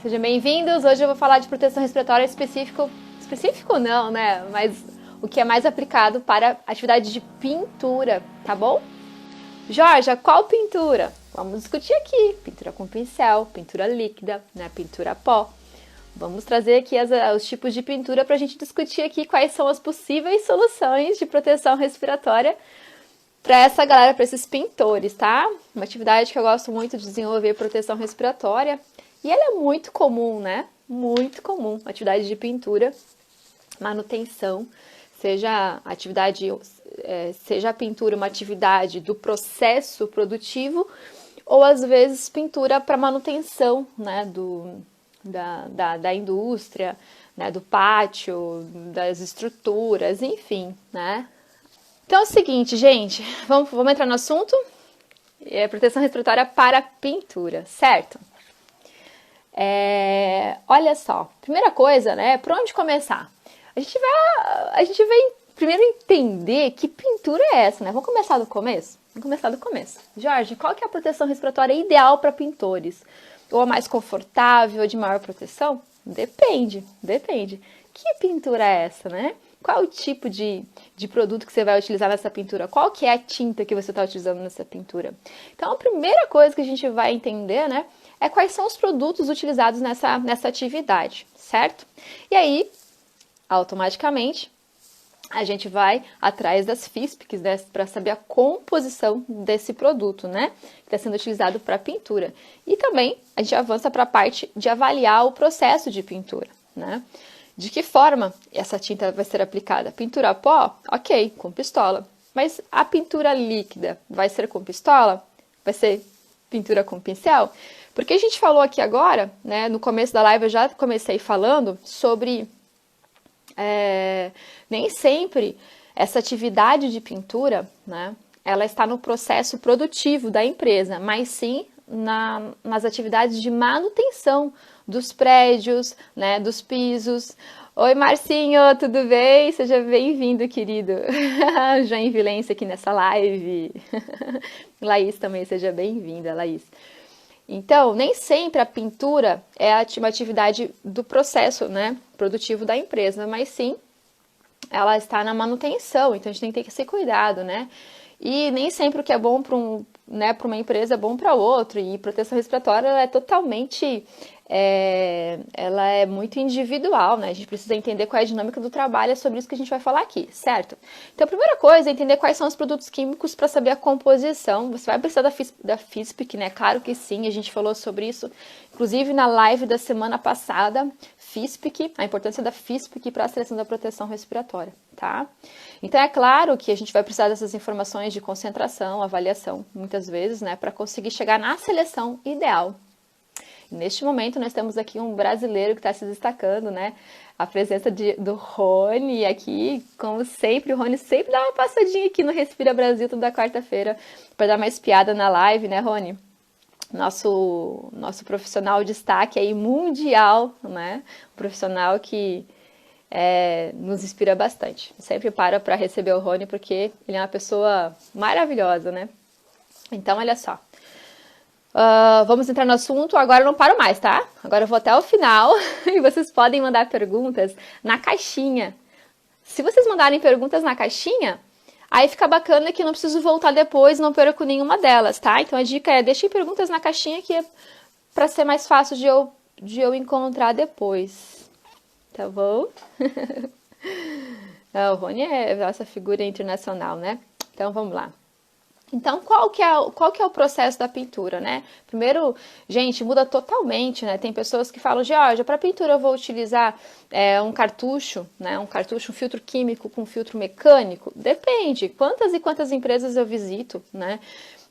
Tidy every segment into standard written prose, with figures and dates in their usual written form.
Sejam bem-vindos. Hoje eu vou falar de proteção respiratória específico não, né? Mas o que é mais aplicado para atividade de pintura, tá bom? Jorge, qual pintura? Vamos discutir aqui. Pintura com pincel, pintura líquida, né? Pintura a pó. Vamos trazer aqui os tipos de pintura para a gente discutir aqui quais são as possíveis soluções de proteção respiratória para essa galera, para esses pintores, tá? Uma atividade que eu gosto muito de desenvolver, proteção respiratória. E ela é muito comum, né? Muito comum. Atividade de pintura, manutenção, seja a pintura uma atividade do processo produtivo, ou às vezes pintura para manutenção, né? Da indústria, né? Do pátio, das estruturas, enfim, né? Então é o seguinte, gente, vamos entrar no assunto? Proteção respiratória para pintura, certo? Olha só, primeira coisa, né? Por onde começar? A gente vai primeiro entender que pintura é essa, né? Vamos começar do começo? Vamos começar do começo. Jorge, qual que é a proteção respiratória ideal para pintores? Ou a mais confortável, ou de maior proteção? Depende. Que pintura é essa, né? Qual o tipo de produto que você vai utilizar nessa pintura? Qual que é a tinta que você está utilizando nessa pintura? Então, a primeira coisa que a gente vai entender, né, é quais são os produtos utilizados nessa atividade, certo? E aí, automaticamente, a gente vai atrás das FISPICs, né, para saber a composição desse produto, né, que está sendo utilizado para pintura. E também a gente avança para a parte de avaliar o processo de pintura, né? De que forma essa tinta vai ser aplicada? Pintura a pó? Ok, com pistola. Mas a pintura líquida vai ser com pistola? Vai ser pintura com pincel? Porque a gente falou aqui agora, né, no começo da live eu já comecei falando sobre nem sempre essa atividade de pintura, né, ela está no processo produtivo da empresa, mas sim nas atividades de manutenção dos prédios, né, dos pisos. Oi, Marcinho, tudo bem? Seja bem-vindo, querido. Joinvilense aqui nessa live. Laís também, seja bem-vinda, Laís. Então, nem sempre a pintura é uma atividade do processo, né, produtivo da empresa, mas sim ela está na manutenção, então a gente tem que ter esse cuidado, né? E nem sempre o que é bom para uma empresa é bom para outra, e proteção respiratória ela é totalmente, ela é muito individual, né? A gente precisa entender qual é a dinâmica do trabalho, é sobre isso que a gente vai falar aqui, certo? Então a primeira coisa é entender quais são os produtos químicos para saber a composição. Você vai precisar da FISPIC, né? Claro que sim, a gente falou sobre isso, inclusive na live da semana passada, FISPIC, a importância da FISPIC para a seleção da proteção respiratória, tá? Então é claro que a gente vai precisar dessas informações de concentração, avaliação, muitas vezes, né, para conseguir chegar na seleção ideal. Neste momento nós temos aqui um brasileiro que está se destacando, né, a presença do Rony aqui, como sempre, o Rony sempre dá uma passadinha aqui no Respira Brasil toda quarta-feira para dar mais piada na live, né, Rony? Nosso profissional de destaque aí mundial, né, um profissional que nos inspira bastante. Sempre para receber o Rony, porque ele é uma pessoa maravilhosa, né? Então, olha só. Vamos entrar no assunto. Agora eu não paro mais, tá? Agora eu vou até o final e vocês podem mandar perguntas na caixinha. Se vocês mandarem perguntas na caixinha, aí fica bacana que eu não preciso voltar depois, não perco nenhuma delas, tá? Então a dica é deixem perguntas na caixinha que é para ser mais fácil de eu encontrar depois. Tá bom? O Rony é nossa figura internacional, né? Então, vamos lá. Então, qual que é o processo da pintura, né? Primeiro, gente, muda totalmente, né? Tem pessoas que falam, Georgia, para pintura eu vou utilizar um cartucho, né? Um filtro químico com filtro mecânico? Depende. Quantas e quantas empresas eu visito, né?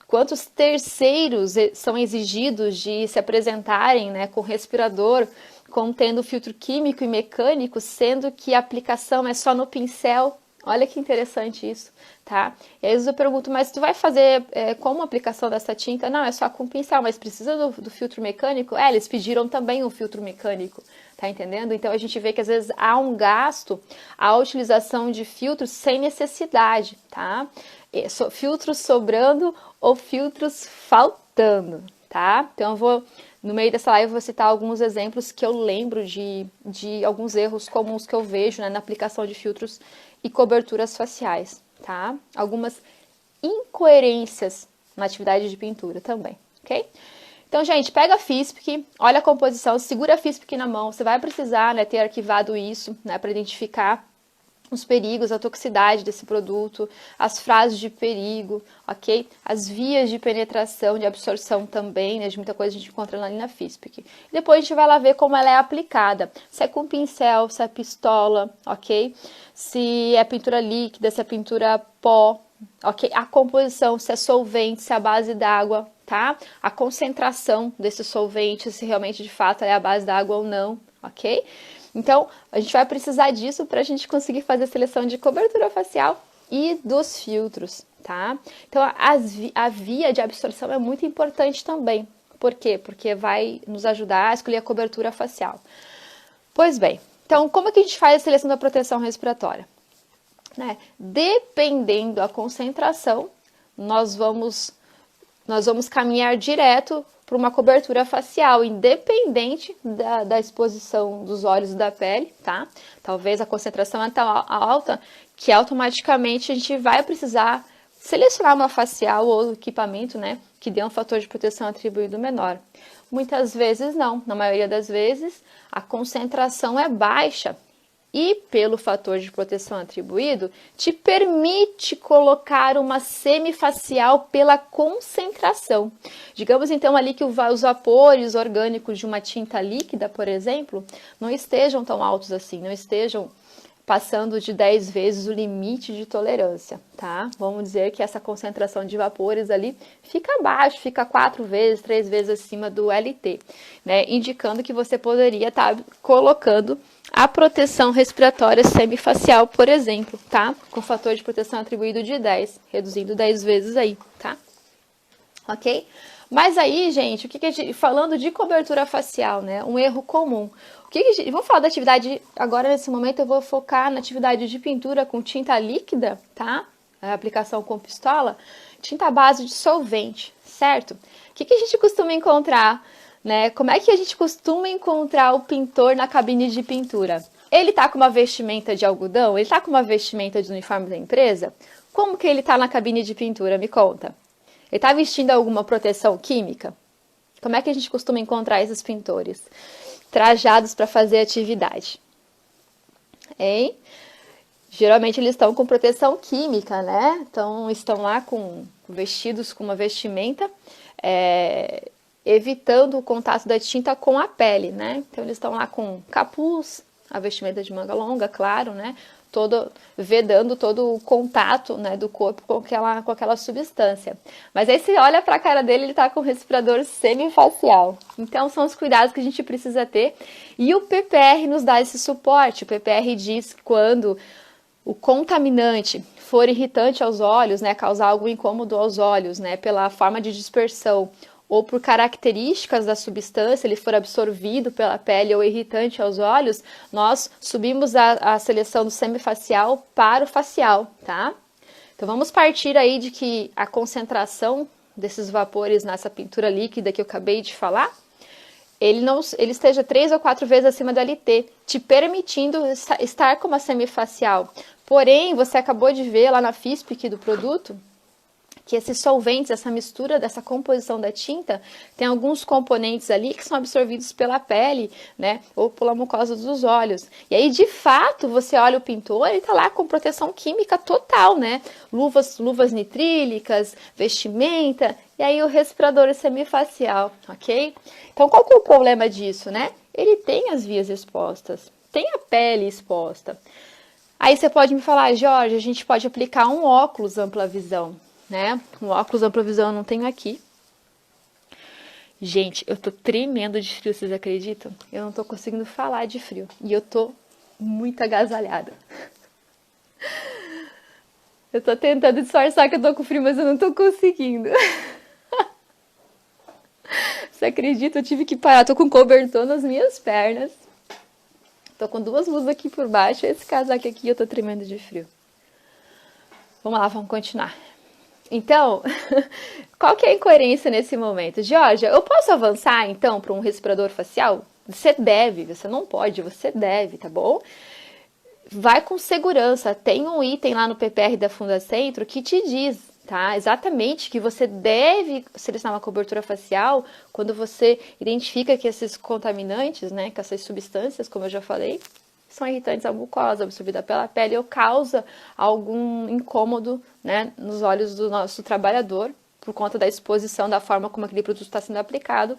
Quantos terceiros são exigidos de se apresentarem, né, com respirador contendo filtro químico e mecânico, sendo que a aplicação é só no pincel? Olha que interessante isso, tá? E aí eu pergunto, mas tu vai fazer como a aplicação dessa tinta? Não, é só com pincel, mas precisa do filtro mecânico? Eles pediram também um filtro mecânico, tá entendendo? Então a gente vê que às vezes há um gasto, a utilização de filtros sem necessidade, tá? Filtros sobrando ou filtros faltando, tá? Então eu vou No meio dessa live eu vou citar alguns exemplos que eu lembro de alguns erros comuns que eu vejo, né, na aplicação de filtros e coberturas faciais, tá? Algumas incoerências na atividade de pintura também, ok? Então, gente, pega a FISPIC, olha a composição, segura a FISPIC na mão. Você vai precisar, né, ter arquivado isso, né, para identificar os perigos, a toxicidade desse produto, as frases de perigo, ok? As vias de penetração, de absorção também, né? De muita coisa a gente encontra ali na FISPIC. Depois a gente vai lá ver como ela é aplicada. Se é com pincel, se é pistola, ok? Se é pintura líquida, se é pintura pó, ok? A composição, se é solvente, se é a base d'água, tá? A concentração desse solvente, se realmente de fato é a base d'água ou não, ok? Então, a gente vai precisar disso para a gente conseguir fazer a seleção de cobertura facial e dos filtros, tá? Então, a via de absorção é muito importante também. Por quê? Porque vai nos ajudar a escolher a cobertura facial. Pois bem, então, como é que a gente faz a seleção da proteção respiratória? Né? Dependendo da concentração, nós vamos caminhar direto para uma cobertura facial, independente da exposição dos olhos e da pele, tá? Talvez a concentração é tão alta que automaticamente a gente vai precisar selecionar uma facial ou equipamento, né, que dê um fator de proteção atribuído menor. Muitas vezes não, na maioria das vezes a concentração é baixa, e pelo fator de proteção atribuído, te permite colocar uma semifacial pela concentração. Digamos então ali que os vapores orgânicos de uma tinta líquida, por exemplo, não estejam tão altos assim, não estejam passando de 10 vezes o limite de tolerância, tá? Vamos dizer que essa concentração de vapores ali fica abaixo, fica 4 vezes, 3 vezes acima do LT, né? Indicando que você poderia estar colocando a proteção respiratória semifacial, por exemplo, tá? Com fator de proteção atribuído de 10, reduzindo 10 vezes aí, tá? Ok? Mas aí, gente, falando de cobertura facial, né? Um erro comum. Vamos falar da atividade, agora nesse momento eu vou focar na atividade de pintura com tinta líquida, tá? A aplicação com pistola, tinta base de solvente, certo? O que a gente costuma encontrar, né? Como é que a gente costuma encontrar o pintor na cabine de pintura? Ele tá com uma vestimenta de algodão? Ele tá com uma vestimenta de uniforme da empresa? Como que ele tá na cabine de pintura? Me conta. Ele tá vestindo alguma proteção química? Como é que a gente costuma encontrar esses pintores? Trajados para fazer atividade. Hein? Geralmente eles estão com proteção química, né? Então estão lá vestidos com uma vestimenta, evitando o contato da tinta com a pele, né? Então eles estão lá com capuz, a vestimenta de manga longa, claro, né? Vedando todo o contato, né, do corpo com aquela substância. Mas aí você olha para a cara dele, ele está com respirador semifacial. Então são os cuidados que a gente precisa ter. E o PPR nos dá esse suporte. O PPR diz que quando o contaminante for irritante aos olhos, né, causar algum incômodo aos olhos, né, pela forma de dispersão ou por características da substância, ele for absorvido pela pele ou irritante aos olhos, nós subimos a seleção do semifacial para o facial, tá? Então vamos partir aí de que a concentração desses vapores nessa pintura líquida que eu acabei de falar, ele esteja 3 ou 4 vezes acima do LT, te permitindo estar com uma semifacial. Porém, você acabou de ver lá na FISPIC do produto, que esses solventes, essa mistura dessa composição da tinta, tem alguns componentes ali que são absorvidos pela pele, né, ou pela mucosa dos olhos. E aí, de fato, você olha o pintor, ele tá lá com proteção química total, né, luvas nitrílicas, vestimenta, e aí o respirador semifacial, ok? Então, qual que é o problema disso, né? Ele tem as vias expostas, tem a pele exposta. Aí você pode me falar, Jorge, a gente pode aplicar um óculos ampla visão, né? Um óculos ampla visão eu não tenho aqui. Gente, eu tô tremendo de frio, vocês acreditam? Eu não tô conseguindo falar de frio. E eu tô muito agasalhada. Eu tô tentando disfarçar que eu tô com frio, mas eu não tô conseguindo. Você acredita? Eu tive que parar. Tô com cobertor nas minhas pernas. Tô com 2 blusas aqui por baixo. Esse casaco aqui eu tô tremendo de frio. Vamos lá, vamos continuar. Então, qual que é a incoerência nesse momento? Georgia, eu posso avançar então para um respirador facial? Você deve, você não pode, você deve, tá bom? Vai com segurança. Tem um item lá no PPR da Fundacentro que te diz, tá? Exatamente que você deve selecionar uma cobertura facial quando você identifica que esses contaminantes, né, que essas substâncias, como eu já falei, são irritantes à mucosa, absorvida pela pele ou causa algum incômodo, né, nos olhos do nosso trabalhador por conta da exposição, da forma como aquele produto está sendo aplicado.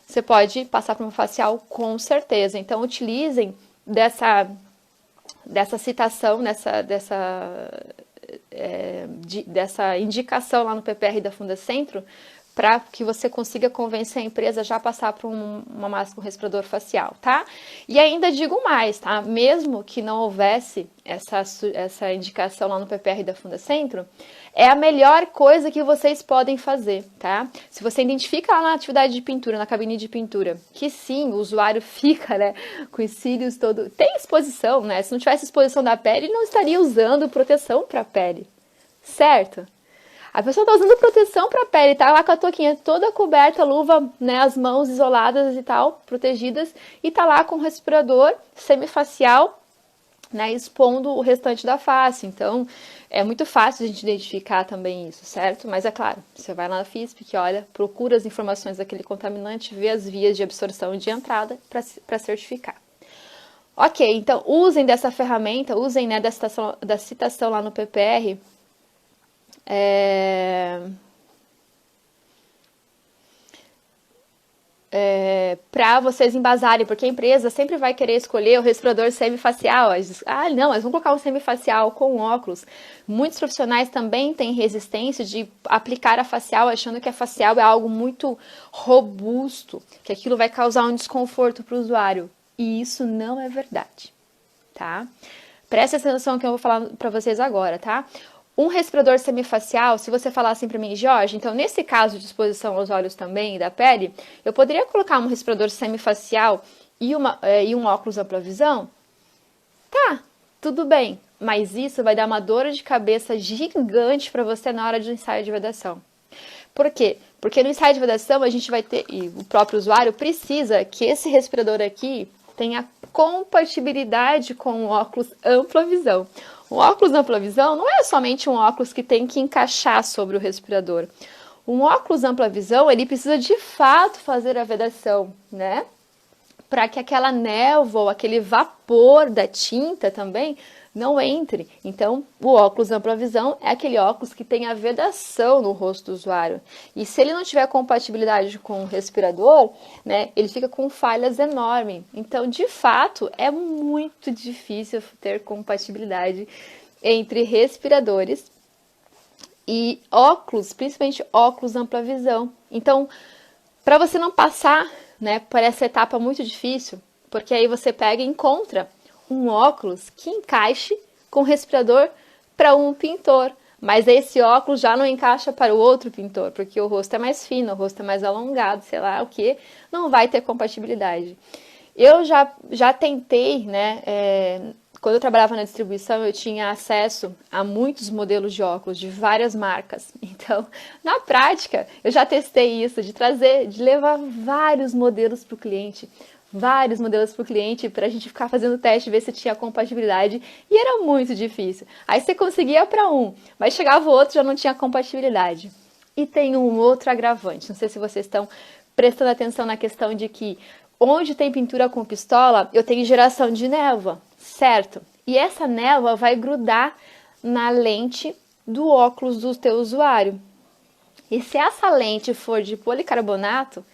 Você pode passar por um facial com certeza. Então, utilizem dessa citação, dessa indicação lá no PPR da Fundacentro, para que você consiga convencer a empresa a já passar por uma máscara com respirador facial, tá? E ainda digo mais, tá? Mesmo que não houvesse essa indicação lá no PPR da Fundacentro, é a melhor coisa que vocês podem fazer, tá? Se você identifica lá na atividade de pintura, na cabine de pintura, que sim, o usuário fica, né, com os cílios todo... Tem exposição, né? Se não tivesse exposição da pele, ele não estaria usando proteção para a pele, certo? A pessoa está usando proteção para a pele, tá lá com a touquinha toda coberta, luva, né, as mãos isoladas e tal, protegidas, e tá lá com o respirador semifacial, né, expondo o restante da face. Então, é muito fácil a gente identificar também isso, certo? Mas é claro, você vai lá na FISP, que olha, procura as informações daquele contaminante, vê as vias de absorção e de entrada para certificar. Ok, então usem dessa ferramenta, usem, né, da citação lá no PPR, para vocês embasarem, porque a empresa sempre vai querer escolher o respirador semifacial. Ah, não, mas vamos colocar um semifacial com óculos. Muitos profissionais também têm resistência de aplicar a facial, achando que a facial é algo muito robusto, que aquilo vai causar um desconforto para o usuário. E isso não é verdade, tá? Presta atenção que eu vou falar para vocês agora, tá? Um respirador semifacial, se você falar assim para mim, Jorge, então nesse caso de exposição aos olhos também e da pele, eu poderia colocar um respirador semifacial e um óculos ampla visão? Tá, tudo bem, mas isso vai dar uma dor de cabeça gigante para você na hora de um ensaio de vedação. Por quê? Porque no ensaio de vedação a gente vai ter, e o próprio usuário precisa que esse respirador aqui tenha compatibilidade com o óculos ampla visão. O óculos ampla visão não é somente um óculos que tem que encaixar sobre o respirador. Um óculos ampla visão, ele precisa de fato fazer a vedação, né? Para que aquela névoa ou aquele vapor da tinta também não entre. Então, o óculos ampla visão é aquele óculos que tem a vedação no rosto do usuário. E se ele não tiver compatibilidade com o respirador, né, ele fica com falhas enormes. Então, de fato, é muito difícil ter compatibilidade entre respiradores e óculos, principalmente óculos ampla visão. Então, para você não passar, né, por essa etapa muito difícil, porque aí você pega e encontra um óculos que encaixe com respirador para um pintor, mas esse óculos já não encaixa para o outro pintor, porque o rosto é mais fino, o rosto é mais alongado, sei lá o que, não vai ter compatibilidade. Eu já tentei, né, quando eu trabalhava na distribuição, eu tinha acesso a muitos modelos de óculos de várias marcas. Então, na prática, eu já testei isso, de levar vários modelos para o cliente, para a gente ficar fazendo teste, ver se tinha compatibilidade, e era muito difícil. Aí você conseguia para um, mas chegava o outro já não tinha compatibilidade. E tem um outro agravante, não sei se vocês estão prestando atenção na questão de que onde tem pintura com pistola, eu tenho geração de névoa, certo? E essa névoa vai grudar na lente do óculos do teu usuário. E se essa lente for de policarbonato,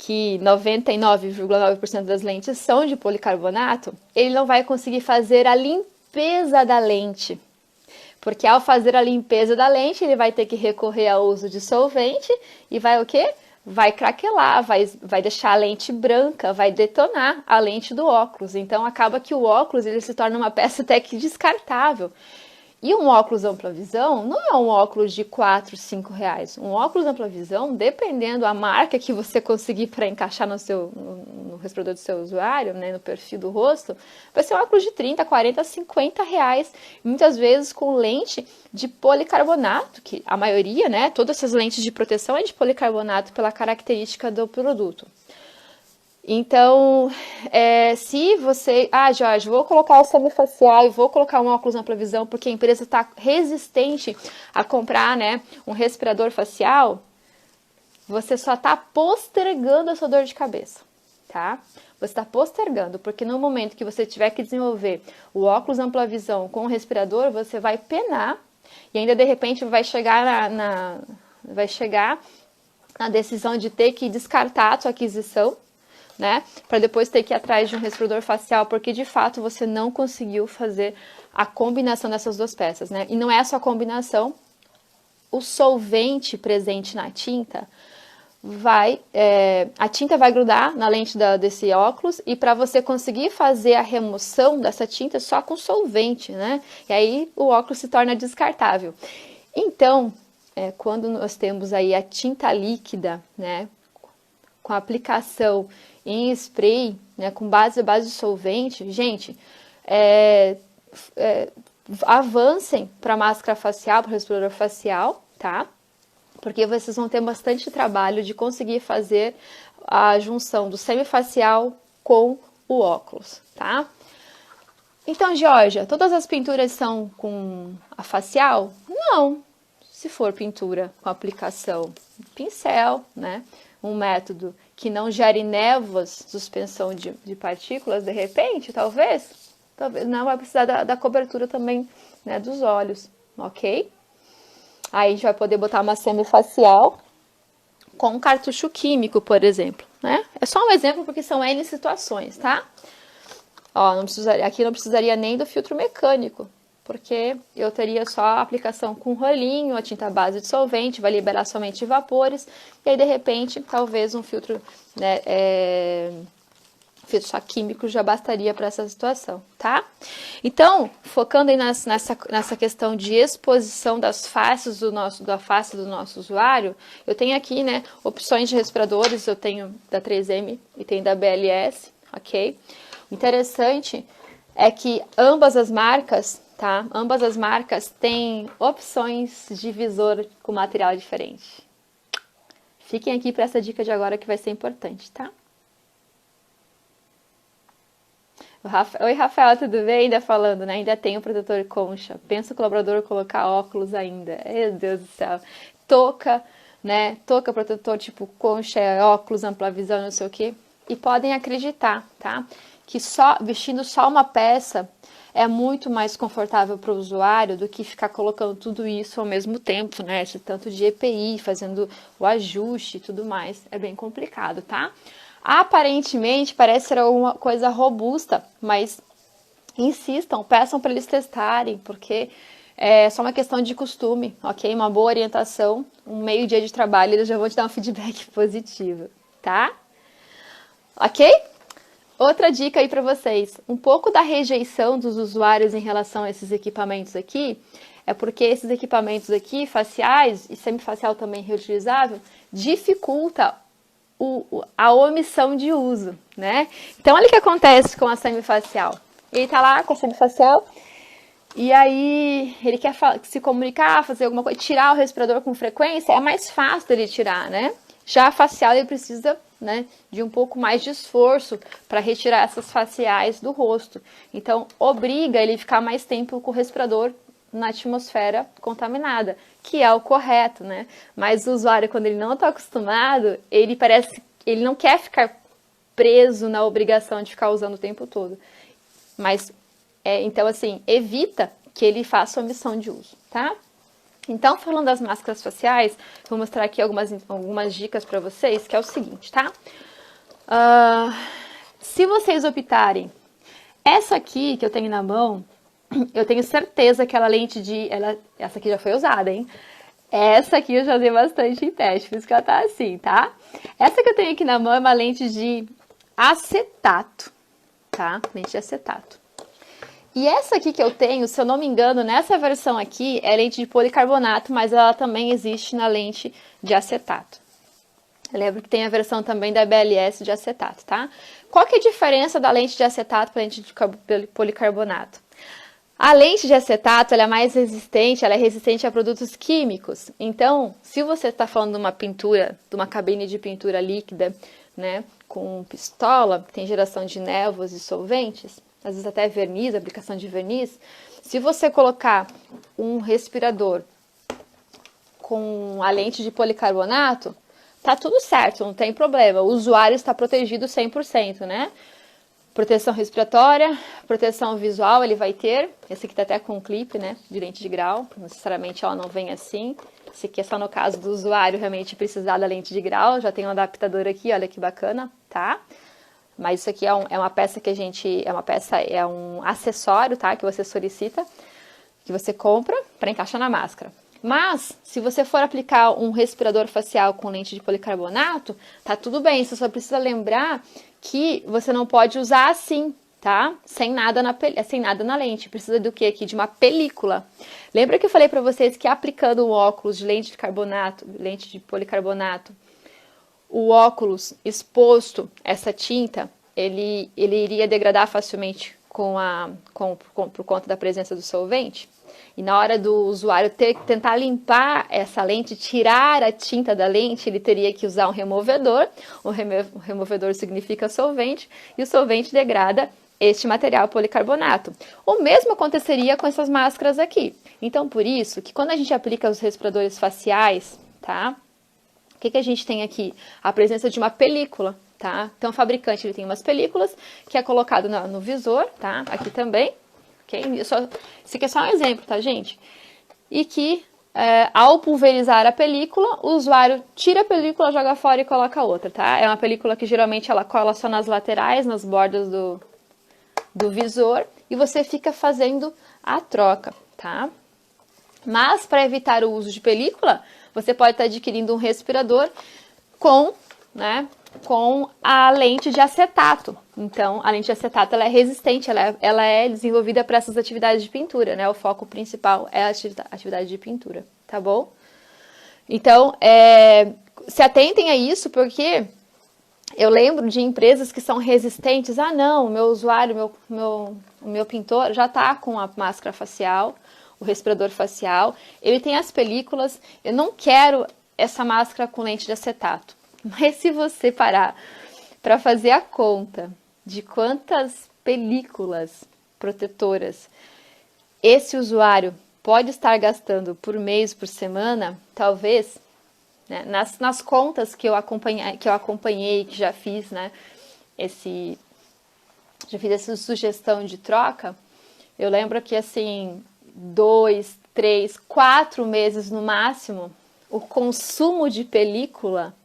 que 99,9% das lentes são de policarbonato, ele não vai conseguir fazer a limpeza da lente. Porque ao fazer a limpeza da lente, ele vai ter que recorrer ao uso de solvente e vai o quê? Vai craquelar, vai deixar a lente branca, vai detonar a lente do óculos. Então, acaba que o óculos ele se torna uma peça até que descartável. E um óculos ampla visão não é um óculos de 4, 5 reais. Um óculos ampla visão, dependendo da marca que você conseguir para encaixar no respirador do seu usuário, né, no perfil do rosto, vai ser um óculos de 30, 40, 50 reais. Muitas vezes com lente de policarbonato, que a maioria, né, todas essas lentes de proteção é de policarbonato pela característica do produto. Então, se você... Jorge, vou colocar o semifacial e vou colocar um óculos ampla visão porque a empresa está resistente a comprar, né, um respirador facial, você só está postergando a sua dor de cabeça, tá? Você está postergando, porque no momento que você tiver que desenvolver o óculos ampla visão com o respirador, você vai penar e ainda de repente vai chegar na decisão de ter que descartar a sua aquisição, né, para depois ter que ir atrás de um respirador facial, porque de fato você não conseguiu fazer a combinação dessas duas peças, né? E não é só a combinação, o solvente presente na tinta a tinta vai grudar na lente desse óculos e para você conseguir fazer a remoção dessa tinta só com solvente, né? E aí o óculos se torna descartável. Então, quando nós temos aí a tinta líquida, né, com a aplicação em spray, né, com base de solvente, gente, avancem para máscara facial, para respirador facial, tá? Porque vocês vão ter bastante trabalho de conseguir fazer a junção do semifacial com o óculos, tá? Então, Georgia, todas as pinturas são com a facial? Não. Se for pintura com aplicação de pincel, né, um método que não gere névoas, suspensão de partículas, de repente, talvez não vai precisar da cobertura também, né, dos olhos, ok? Aí a gente vai poder botar uma semifacial com um cartucho químico, por exemplo, né? É só um exemplo porque são N situações, tá? Ó, aqui não precisaria nem do filtro mecânico, porque eu teria só a aplicação com rolinho, a tinta base de solvente, vai liberar somente vapores, e aí de repente, talvez um filtro, né, filtro só químico já bastaria para essa situação, tá? Então, focando aí nessa questão de exposição das faces da face do nosso usuário, eu tenho aqui, né, opções de respiradores, eu tenho da 3M e tenho da BLS, ok? Interessante é que ambas as marcas, tá? Ambas as marcas têm opções de visor com material diferente. Fiquem aqui para essa dica de agora que vai ser importante, tá? Oi, Rafael, tudo bem? Ainda falando, né? Ainda tem o protetor concha. Pensa o colaborador colocar óculos ainda. Meu Deus do céu. Touca, né? Touca, protetor tipo concha, óculos, ampla visão, não sei o quê. E podem acreditar, tá? Que vestindo só uma peça é muito mais confortável para o usuário do que ficar colocando tudo isso ao mesmo tempo, né? Esse tanto de EPI, fazendo o ajuste e tudo mais. É bem complicado, tá? Aparentemente parece ser alguma coisa robusta, mas insistam, peçam para eles testarem, porque é só uma questão de costume, ok? Uma boa orientação, um meio dia de trabalho, eles já vão te dar um feedback positivo, tá? Ok? Outra dica aí para vocês, um pouco da rejeição dos usuários em relação a esses equipamentos aqui, é porque esses equipamentos aqui, faciais e semifacial também reutilizável, dificulta a omissão de uso, né? Então, olha o que acontece com a semifacial. Ele tá lá com a semifacial e aí ele quer se comunicar, fazer alguma coisa, tirar o respirador com frequência, é mais fácil dele tirar, né? Já a facial, ele precisa, né, de um pouco mais de esforço para retirar essas faciais do rosto. Então, obriga ele a ficar mais tempo com o respirador na atmosfera contaminada, que é o correto, né? Mas o usuário, quando ele não está acostumado, ele não quer ficar preso na obrigação de ficar usando o tempo todo. Mas, então, assim, evita que ele faça omissão de uso, tá? Então, falando das máscaras faciais, vou mostrar aqui algumas dicas para vocês, que é o seguinte, tá? Se vocês optarem, essa aqui que eu tenho na mão, eu tenho certeza que essa aqui já foi usada, hein? Essa aqui eu já usei bastante em teste, por isso que ela tá assim, tá? Essa que eu tenho aqui na mão é uma lente de acetato, tá? Lente de acetato. E essa aqui que eu tenho, se eu não me engano, nessa versão aqui é lente de policarbonato, mas ela também existe na lente de acetato. Eu lembro que tem a versão também da BLS de acetato, tá? Qual que é a diferença da lente de acetato para a lente de policarbonato? A lente de acetato ela é mais resistente, ela é resistente a produtos químicos. Então, se você está falando de uma pintura, de uma cabine de pintura líquida, né, com pistola, que tem geração de névoas e solventes, às vezes até verniz, aplicação de verniz, se você colocar um respirador com a lente de policarbonato, tá tudo certo, não tem problema. O usuário está protegido 100%, né? Proteção respiratória, proteção visual ele vai ter. Esse aqui tá até com um clipe, né, de lente de grau. Necessariamente ela não vem assim. Esse aqui é só no caso do usuário realmente precisar da lente de grau. Já tem um adaptador aqui, olha que bacana, tá? Mas isso aqui é uma peça que a gente... É um acessório, tá? Que você solicita, que você compra para encaixar na máscara. Mas, se você for aplicar um respirador facial com lente de policarbonato, tá tudo bem. Você só precisa lembrar que você não pode usar assim, tá? Sem nada na lente. Precisa do que aqui? De uma película. Lembra que eu falei para vocês que aplicando um óculos de lente de policarbonato, o óculos exposto a essa tinta, ele iria degradar facilmente por conta da presença do solvente? E na hora do usuário tentar limpar essa lente, tirar a tinta da lente, ele teria que usar um removedor. O removedor significa solvente, e o solvente degrada este material policarbonato. O mesmo aconteceria com essas máscaras aqui. Então, por isso, que quando a gente aplica os respiradores faciais, tá? O que a gente tem aqui? A presença de uma película, tá? Então, o fabricante ele tem umas películas que é colocado no visor, tá? Aqui também. Esse aqui é só um exemplo, tá, gente? E que, ao pulverizar a película, o usuário tira a película, joga fora e coloca outra, tá? É uma película que geralmente ela cola só nas laterais, nas bordas do visor, e você fica fazendo a troca, tá? Mas, para evitar o uso de película, você pode estar adquirindo um respirador com a lente de acetato. Então, a lente de acetato ela é resistente, ela é desenvolvida para essas atividades de pintura, né? O foco principal é a atividade de pintura, tá bom? Então, se atentem a isso, porque eu lembro de empresas que são resistentes. Ah, não, o meu usuário, o meu pintor já está com a máscara facial, o respirador facial, ele tem as películas, eu não quero essa máscara com lente de acetato. Mas se você parar para fazer a conta de quantas películas protetoras esse usuário pode estar gastando por mês, por semana, talvez, né, nas contas que eu acompanhei, que já fiz, né, já fiz essa sugestão de troca, eu lembro que assim, 2, 3, 4 meses no máximo, o consumo de película,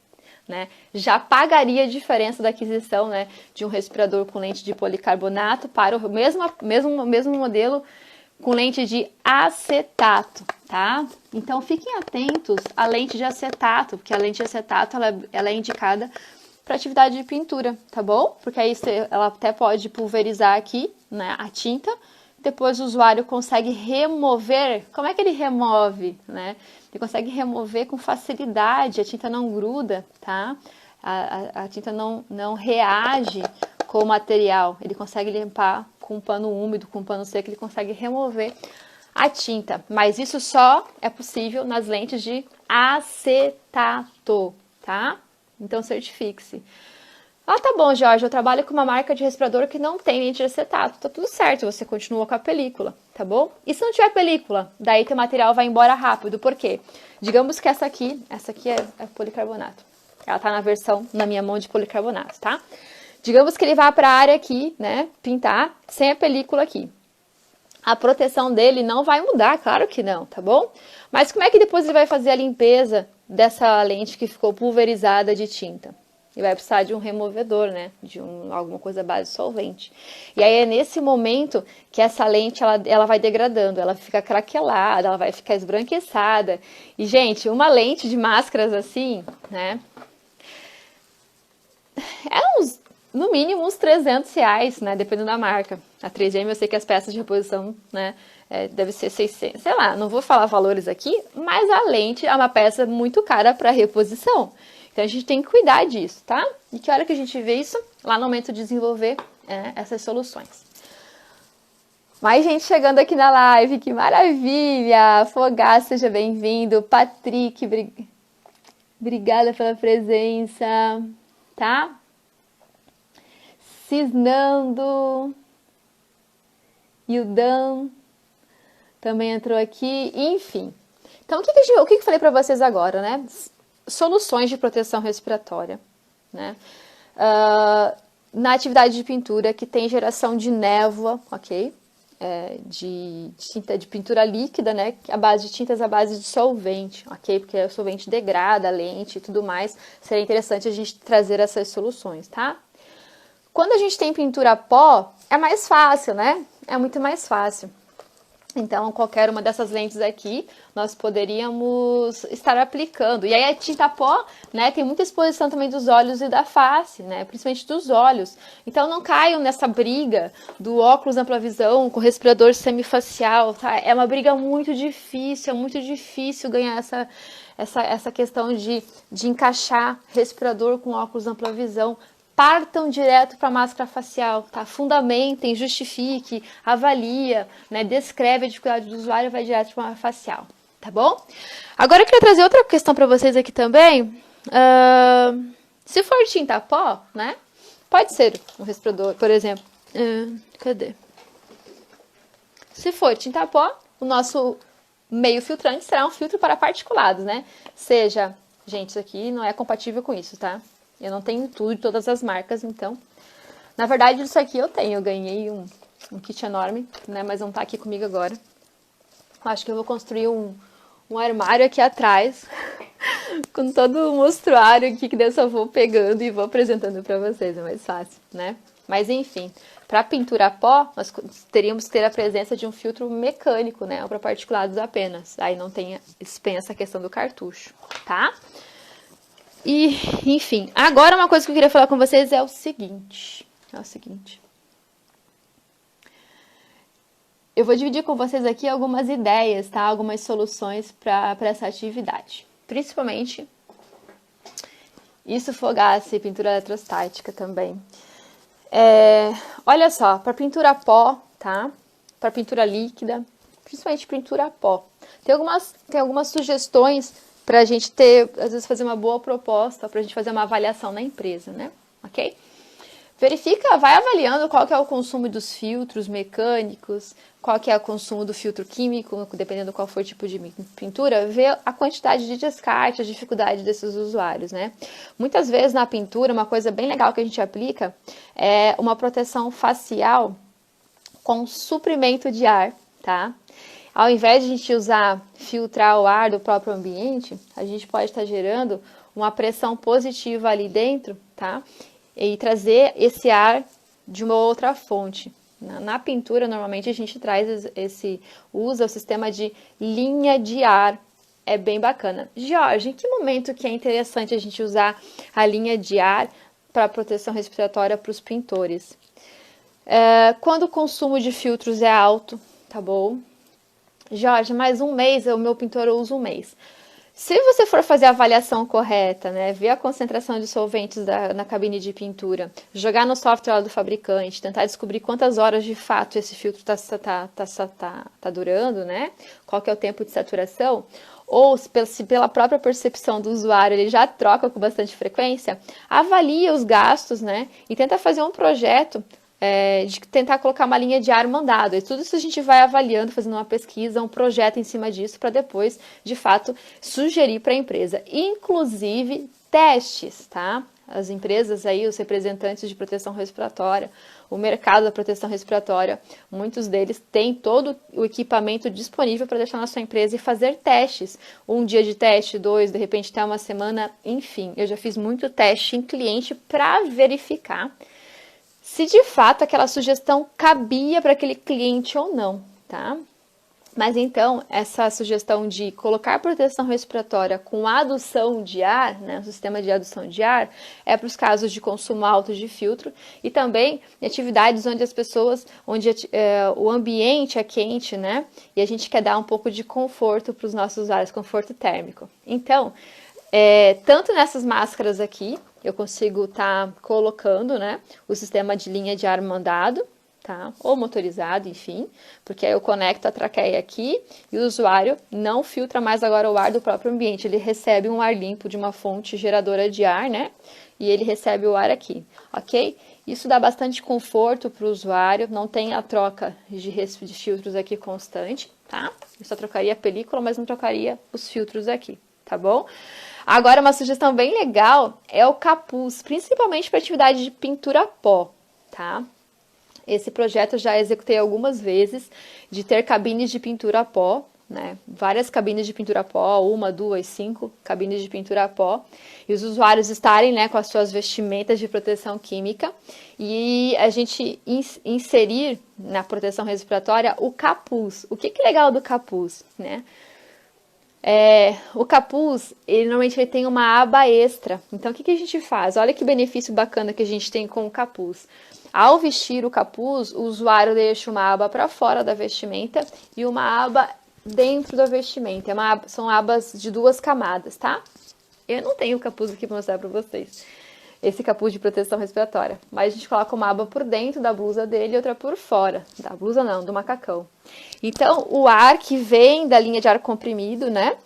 né, já pagaria a diferença da aquisição, né, de um respirador com lente de policarbonato para o mesmo modelo com lente de acetato, tá? Então fiquem atentos à lente de acetato, porque a lente de acetato ela é indicada para atividade de pintura, tá bom? Porque aí ela até pode pulverizar aqui, né, a tinta. Depois o usuário consegue remover. Como é que ele remove, né? Ele consegue remover com facilidade, a tinta não gruda, tá? A tinta não reage com o material. Ele consegue limpar com um pano úmido, com um pano seco, ele consegue remover a tinta. Mas isso só é possível nas lentes de acetato, tá? Então certifique-se. Ah, tá bom, Jorge, eu trabalho com uma marca de respirador que não tem lente de acetato. Tá tudo certo, você continua com a película, tá bom? E se não tiver película, daí teu material vai embora rápido. Por quê? Digamos que essa aqui é policarbonato. Ela tá na minha mão de policarbonato, tá? Digamos que ele vá para a área aqui, né, pintar, sem a película aqui. A proteção dele não vai mudar, claro que não, tá bom? Mas como é que depois ele vai fazer a limpeza dessa lente que ficou pulverizada de tinta? E vai precisar de um removedor, né? De alguma coisa base solvente. E aí é nesse momento que essa lente ela vai degradando, ela fica craquelada, ela vai ficar esbranquiçada. E, gente, uma lente de máscaras assim, né? É uns no mínimo uns R$300, né, dependendo da marca. A 3M eu sei que as peças de reposição, né, deve ser 600, sei lá, não vou falar valores aqui, mas a lente é uma peça muito cara para reposição. Então a gente tem que cuidar disso, tá? E que hora que a gente vê isso? Lá no momento de desenvolver essas soluções. Mais gente chegando aqui na live, que maravilha! Fogá, seja bem-vindo. Patrick, obrigada pela presença, tá? Cisnando, Hildan também entrou aqui, enfim. Então, o que eu falei para vocês agora, né? Soluções de proteção respiratória, né? Na atividade de pintura que tem geração de névoa, ok? De pintura líquida, né? A base de tintas à base de solvente, ok? Porque o solvente degrada a lente e tudo mais. Seria interessante a gente trazer essas soluções, tá? Quando a gente tem pintura a pó, é mais fácil, né? É muito mais fácil. Então, qualquer uma dessas lentes aqui, nós poderíamos estar aplicando. E aí, a tinta pó, né, tem muita exposição também dos olhos e da face, né, principalmente dos olhos. Então, não caiam nessa briga do óculos ampla visão com respirador semifacial, tá? É uma briga muito difícil, é muito difícil ganhar essa questão de encaixar respirador com óculos ampla visão. Partam direto para a máscara facial, tá? Fundamentem, justifique, avalia, né? Descreve a dificuldade do usuário e vai direto para a facial, tá bom? Agora eu queria trazer outra questão para vocês aqui também. Se for tinta pó, né? Pode ser um respirador, por exemplo. Cadê? Se for tinta pó, o nosso meio filtrante será um filtro para particulados, né? Seja, gente, isso aqui não é compatível com isso, tá? Eu não tenho tudo de todas as marcas, então... Na verdade, isso aqui eu tenho. Eu ganhei um kit enorme, né? Mas não tá aqui comigo agora. Acho que eu vou construir um armário aqui atrás. Com todo o mostruário aqui, que daí eu só vou pegando e vou apresentando pra vocês. É mais fácil, né? Mas, enfim. Para pintura a pó, nós teríamos que ter a presença de um filtro mecânico, né? Ou para particulados apenas. Aí não tem essa questão do cartucho, tá? E, enfim, agora uma coisa que eu queria falar com vocês é o seguinte. Eu vou dividir com vocês aqui algumas ideias, tá? Algumas soluções para essa atividade. Principalmente, isso fogasse, pintura eletrostática também. Olha só, para pintura a pó, tá? Para pintura líquida, principalmente pintura a pó. Tem algumas sugestões para a gente às vezes fazer uma boa proposta, para a gente fazer uma avaliação na empresa, né? Ok? Vai avaliando qual que é o consumo dos filtros mecânicos, qual que é o consumo do filtro químico, dependendo qual for o tipo de pintura, vê a quantidade de descarte, a dificuldade desses usuários, né? Muitas vezes na pintura, uma coisa bem legal que a gente aplica é uma proteção facial com suprimento de ar, tá? Ao invés de a gente filtrar o ar do próprio ambiente, a gente pode estar gerando uma pressão positiva ali dentro, tá? E trazer esse ar de uma outra fonte. Na pintura, normalmente, a gente usa o sistema de linha de ar. É bem bacana. Jorge, em que momento que é interessante a gente usar a linha de ar para proteção respiratória para os pintores? Quando o consumo de filtros é alto, tá bom? Jorge, mais um mês, o meu pintor eu uso um mês. Se você for fazer a avaliação correta, né, ver a concentração de solventes na cabine de pintura, jogar no software do fabricante, tentar descobrir quantas horas de fato esse filtro tá durando, né, qual que é o tempo de saturação, ou se pela própria percepção do usuário ele já troca com bastante frequência, avalia os gastos, né, e tenta fazer um projeto de tentar colocar uma linha de ar mandado. E tudo isso a gente vai avaliando, fazendo uma pesquisa, um projeto em cima disso, para depois, de fato, sugerir para a empresa. Inclusive, testes, tá? As empresas aí, os representantes de proteção respiratória, o mercado da proteção respiratória, muitos deles têm todo o equipamento disponível para deixar na sua empresa e fazer testes. Um dia de teste, 2, de repente até uma semana, enfim. Eu já fiz muito teste em cliente para verificar se de fato aquela sugestão cabia para aquele cliente ou não, tá? Mas então, essa sugestão de colocar proteção respiratória com adução de ar, né, um sistema de adução de ar, é para os casos de consumo alto de filtro e também em atividades onde as pessoas, o ambiente é quente, né, e a gente quer dar um pouco de conforto para os nossos usuários, conforto térmico. Então, tanto nessas máscaras aqui, eu consigo estar colocando, né, o sistema de linha de ar mandado, tá? Ou motorizado, enfim, porque aí eu conecto a traqueia aqui e o usuário não filtra mais agora o ar do próprio ambiente, ele recebe um ar limpo de uma fonte geradora de ar, né? E ele recebe o ar aqui, ok? Isso dá bastante conforto para o usuário, não tem a troca de filtros aqui constante, tá? Eu só trocaria a película, mas não trocaria os filtros aqui, tá bom? Agora, uma sugestão bem legal é o capuz, principalmente para atividade de pintura a pó, tá? Esse projeto eu já executei algumas vezes, de ter cabines de pintura a pó, né? Várias cabines de pintura a pó, 1, 2, 5 cabines de pintura a pó, e os usuários estarem, né, com as suas vestimentas de proteção química, e a gente inserir na proteção respiratória o capuz. O que é legal do capuz, né? O capuz, ele normalmente tem uma aba extra. Então, o que a gente faz? Olha que benefício bacana que a gente tem com o capuz. Ao vestir o capuz, o usuário deixa uma aba para fora da vestimenta e uma aba dentro da vestimenta. São abas de 2 camadas, tá? Eu não tenho o capuz aqui para mostrar para vocês. Esse capuz de proteção respiratória. Mas a gente coloca uma aba por dentro da blusa dele e outra por fora. Da blusa não, do macacão. Então, o ar que vem da linha de ar comprimido, né?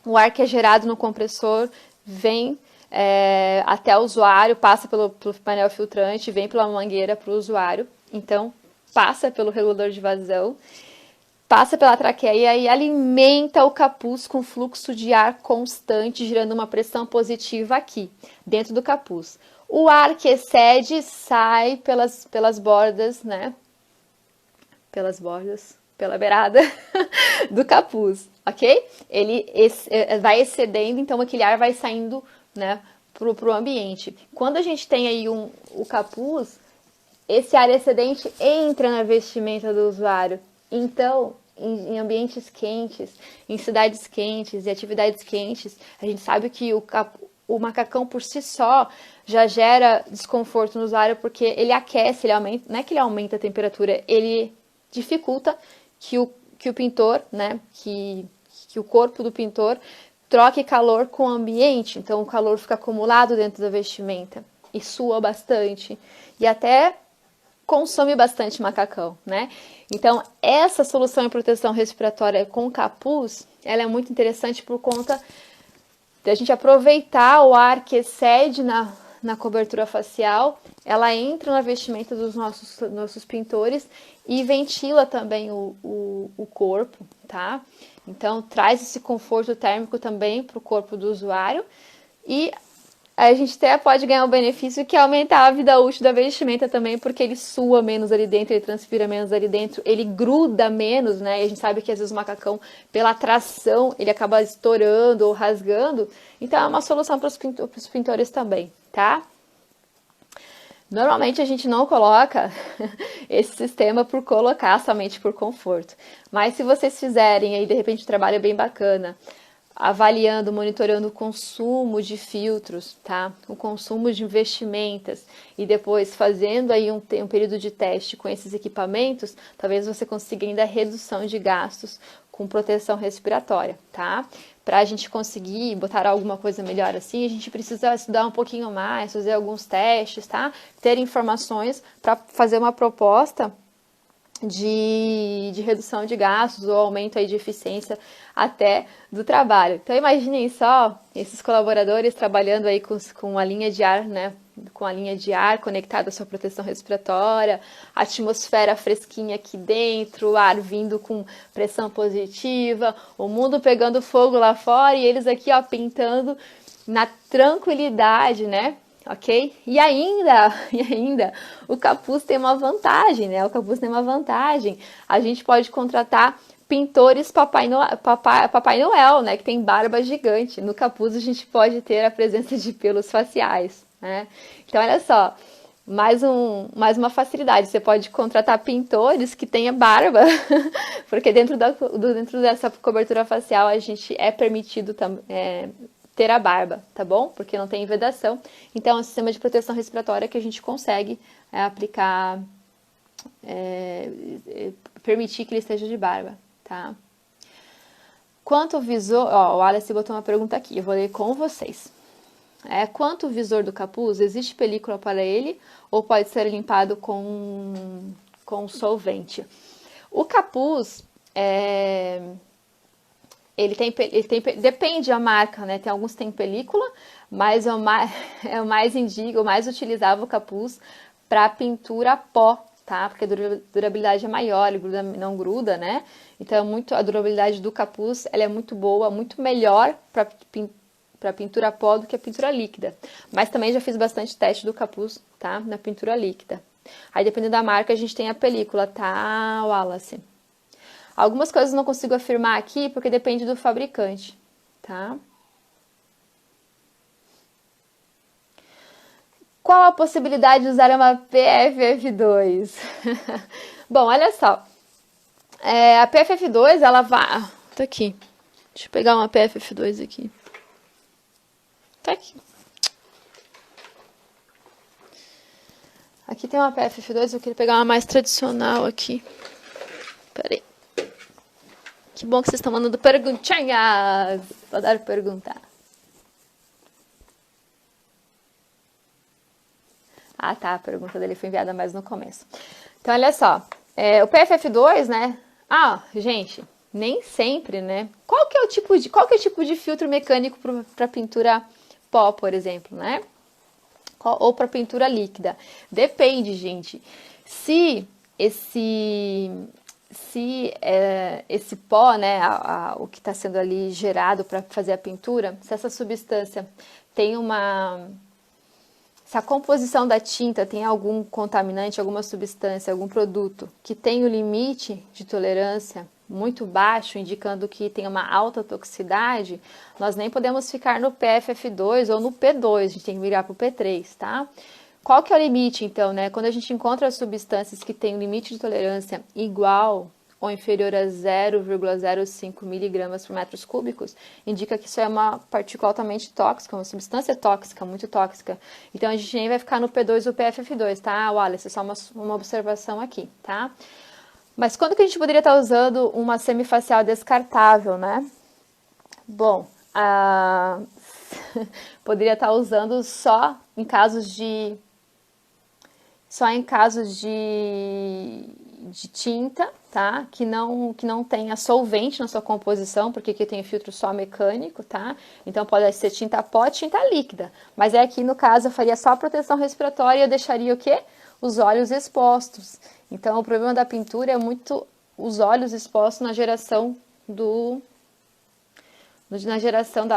O ar que é gerado no compressor vem até o usuário, passa pelo painel filtrante, vem pela mangueira para o usuário. Então, passa pelo regulador de vazão, passa pela traqueia e alimenta o capuz com fluxo de ar constante, gerando uma pressão positiva aqui, dentro do capuz. O ar que excede sai pelas bordas, né? Pela beirada do capuz, ok? Ele vai excedendo, então aquele ar vai saindo, né, pro ambiente. Quando a gente tem aí o capuz, esse ar excedente entra na vestimenta do usuário. Então, em ambientes quentes, em cidades quentes e atividades quentes, a gente sabe que o macacão por si só já gera desconforto no usuário porque ele aquece, ele aumenta, não é que ele aumenta a temperatura, ele dificulta que o pintor, né, que o corpo do pintor troque calor com o ambiente. Então, o calor fica acumulado dentro da vestimenta e sua bastante e até consome bastante macacão, né? Então, essa solução em proteção respiratória com capuz, ela é muito interessante por conta da gente aproveitar o ar que excede na cobertura facial, ela entra na vestimenta dos nossos pintores e ventila também o corpo, tá? Então, traz esse conforto térmico também para o corpo do usuário e a gente até pode ganhar um benefício que é aumentar a vida útil da vestimenta também, porque ele sua menos ali dentro, ele transpira menos ali dentro, ele gruda menos, né? E a gente sabe que às vezes o macacão, pela tração, ele acaba estourando ou rasgando. Então, é uma solução para os pintores também, tá? Normalmente a gente não coloca esse sistema por colocar, somente por conforto. Mas se vocês fizerem aí, de repente, um trabalho bem bacana, avaliando, monitorando o consumo de filtros, tá? O consumo de vestimentas e depois fazendo aí um período de teste com esses equipamentos, talvez você consiga ainda redução de gastos com proteção respiratória, tá? Para a gente conseguir botar alguma coisa melhor assim, a gente precisa estudar um pouquinho mais, fazer alguns testes, tá? Ter informações para fazer uma proposta de redução de gastos ou aumento aí de eficiência até do trabalho. Então imaginem só esses colaboradores trabalhando aí com a linha de ar, né? Com a linha de ar conectada à sua proteção respiratória, a atmosfera fresquinha aqui dentro, o ar vindo com pressão positiva, o mundo pegando fogo lá fora e eles aqui, ó, pintando na tranquilidade, né? Ok? E ainda, o capuz tem uma vantagem, né? O capuz tem uma vantagem. A gente pode contratar pintores Papai Noel, né? Que tem barba gigante. No capuz a gente pode ter a presença de pelos faciais, né? Então, olha só. mais uma facilidade. Você pode contratar pintores que tenha barba, porque dentro dessa cobertura facial a gente é permitido ter a barba, tá bom? Porque não tem vedação. Então, é um sistema de proteção respiratória que a gente consegue aplicar, permitir que ele esteja de barba, tá? Quanto ao visor, ó, o Alice botou uma pergunta aqui, eu vou ler com vocês. Quanto ao visor do capuz, existe película para ele ou pode ser limpado com solvente? O capuz, depende da marca, né? Tem alguns que tem película, mas o mais utilizável o capuz para pintura pó, tá? Porque a durabilidade é maior, ele não gruda, né? Então a durabilidade do capuz ela é muito boa, muito melhor para pintura pó do que a pintura líquida. Mas também já fiz bastante teste do capuz, tá? Na pintura líquida. Aí dependendo da marca a gente tem a película, tá, Wallace? Algumas coisas eu não consigo afirmar aqui porque depende do fabricante, tá? Qual a possibilidade de usar uma PFF2? Bom, olha só. A PFF2, ela vai... Tá aqui. Deixa eu pegar uma PFF2 aqui. Tá aqui. Aqui tem uma PFF2, eu queria pegar uma mais tradicional aqui. Peraí. Que bom que vocês estão mandando perguntinhas. Adoro perguntar. Ah, tá. A pergunta dele foi enviada mais no começo. Então, olha só. O PFF2, né? Ah, gente, nem sempre, né? Qual que é o tipo de filtro mecânico para pintura pó, por exemplo, né? Ou para pintura líquida? Depende, gente. Se esse pó, né, o que está sendo ali gerado para fazer a pintura, se essa substância tem se a composição da tinta tem algum contaminante, alguma substância, algum produto que tem o limite de tolerância muito baixo, indicando que tem uma alta toxicidade, nós nem podemos ficar no PFF2 ou no P2, a gente tem que mirar para o P3, tá? Qual que é o limite, então, né? Quando a gente encontra substâncias que têm um limite de tolerância igual ou inferior a 0,05 miligramas por metros cúbicos, indica que isso é uma partícula altamente tóxica, uma substância tóxica, muito tóxica. Então, a gente nem vai ficar no P2 ou PFF2, tá, Wallace? É só uma observação aqui, tá? Mas quando que a gente poderia estar usando uma semifacial descartável, né? Bom, poderia estar usando só em casos de tinta, tá? Que não tenha solvente na sua composição, porque aqui tem filtro só mecânico, tá? Então pode ser tinta pó, tinta líquida. Mas aqui no caso eu faria só a proteção respiratória e eu deixaria o quê? Os olhos expostos. Então o problema da pintura é muito os olhos expostos na geração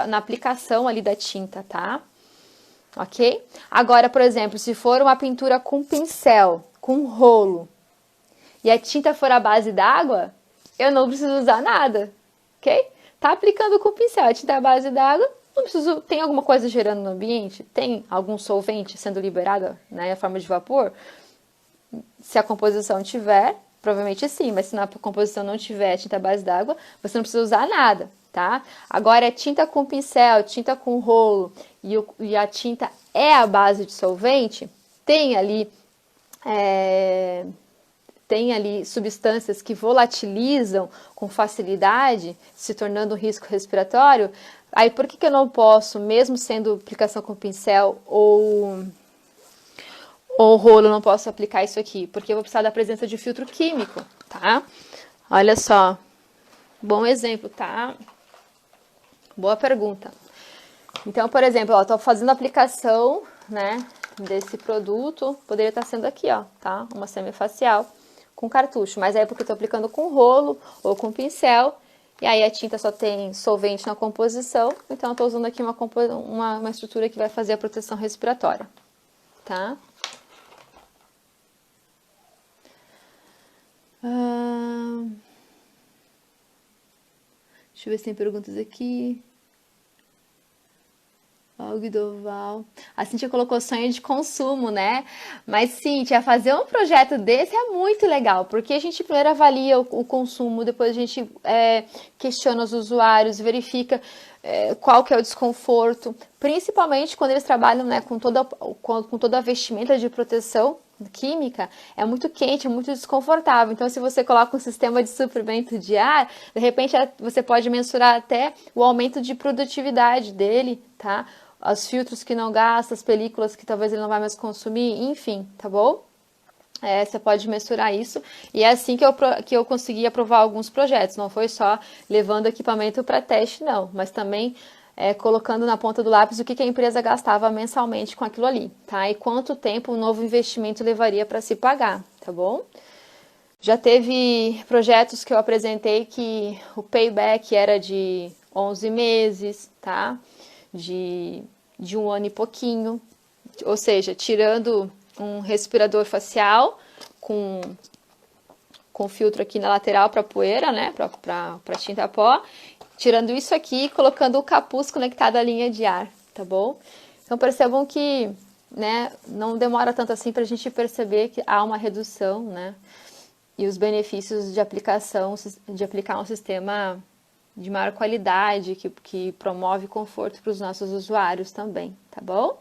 na aplicação ali da tinta, tá? Ok? Agora, por exemplo, se for uma pintura com pincel, com rolo, e a tinta for à base d'água, eu não preciso usar nada, ok? Tá aplicando com pincel, a tinta é à base d'água, não preciso. Tem alguma coisa gerando no ambiente? Tem algum solvente sendo liberado, né, em forma de vapor? Se a composição tiver, provavelmente sim, mas se na composição não tiver tinta à base d'água, você não precisa usar nada, tá? Agora, tinta com pincel, tinta com rolo e a tinta é a base de solvente, tem ali substâncias que volatilizam com facilidade, se tornando um risco respiratório. Aí por que eu não posso, mesmo sendo aplicação com pincel ou rolo, eu não posso aplicar isso aqui? Porque eu vou precisar da presença de filtro químico, tá? Olha só, bom exemplo, tá? Boa pergunta. Então, por exemplo, ó, tô fazendo a aplicação, né, desse produto, poderia estar sendo aqui, ó, tá? Uma semifacial com cartucho, mas aí é porque eu tô aplicando com rolo ou com pincel, e aí a tinta só tem solvente na composição, então eu tô usando aqui uma estrutura que vai fazer a proteção respiratória, tá? Deixa eu ver se tem perguntas aqui. Alguidoval. A Cíntia colocou sonho de consumo, né? Mas, Cíntia, fazer um projeto desse é muito legal, porque a gente primeiro avalia o consumo, depois a gente questiona os usuários, verifica qual que é o desconforto, principalmente quando eles trabalham, né, com toda a vestimenta de proteção química, é muito quente, é muito desconfortável. Então, se você coloca um sistema de suprimento de ar, de repente você pode mensurar até o aumento de produtividade dele, tá? Os filtros que não gasta, as películas que talvez ele não vai mais consumir, enfim, tá bom? Você pode mensurar isso, e é assim que eu consegui aprovar alguns projetos. Não foi só levando equipamento para teste, não, mas também colocando na ponta do lápis o que a empresa gastava mensalmente com aquilo ali, tá? E quanto tempo um novo investimento levaria para se pagar, tá bom? Já teve projetos que eu apresentei que o payback era de 11 meses, tá? De um ano e pouquinho, ou seja, tirando um respirador facial com filtro aqui na lateral para poeira, né, para tinta pó, tirando isso aqui e colocando o capuz conectado à linha de ar, tá bom? Então percebam que, né, não demora tanto assim para a gente perceber que há uma redução, né, e os benefícios de aplicar um sistema de maior qualidade, que promove conforto para os nossos usuários também, tá bom?